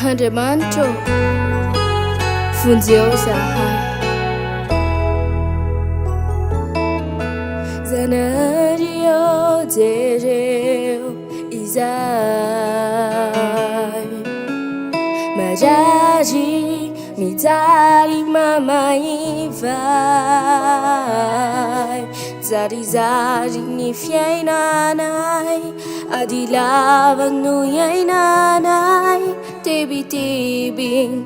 Handemanto Funziosa Zanario Zereo Izai Majaji Mitari Mama Ivai Zari ni fiai nanai Adilavan no yai nanai Tibi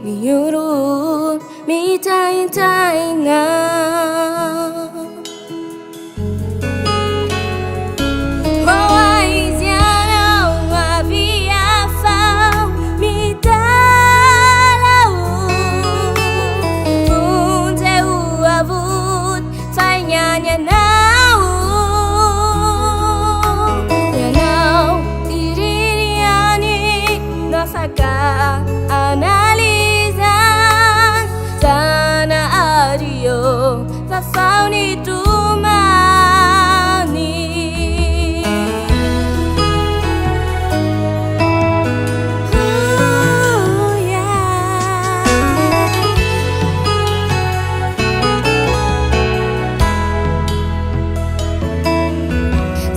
miurun Mitain na Analizan sana adio fa fauni tumani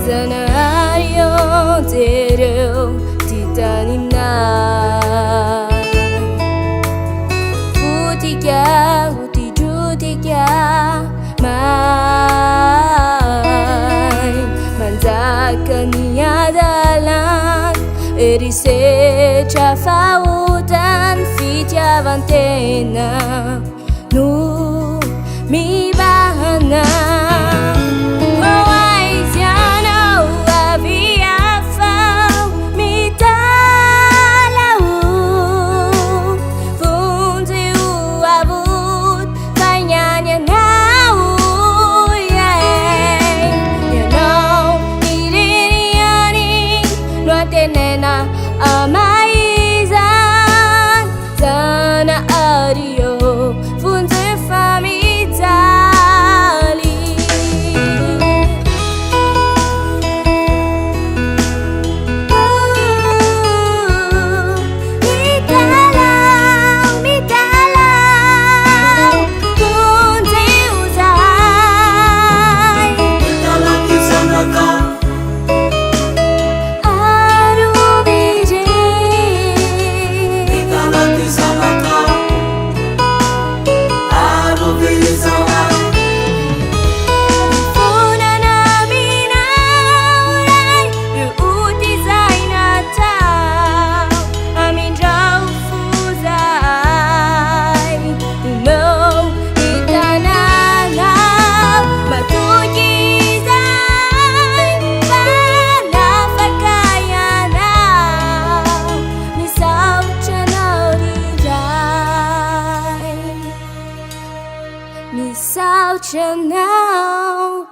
sana adio zero titanina Kaniadalan erise chafautan fitiavantena nu mi bahana Amazan sana adio funze famizali mitalau funze uzai mitalau kizanaka Misal chanau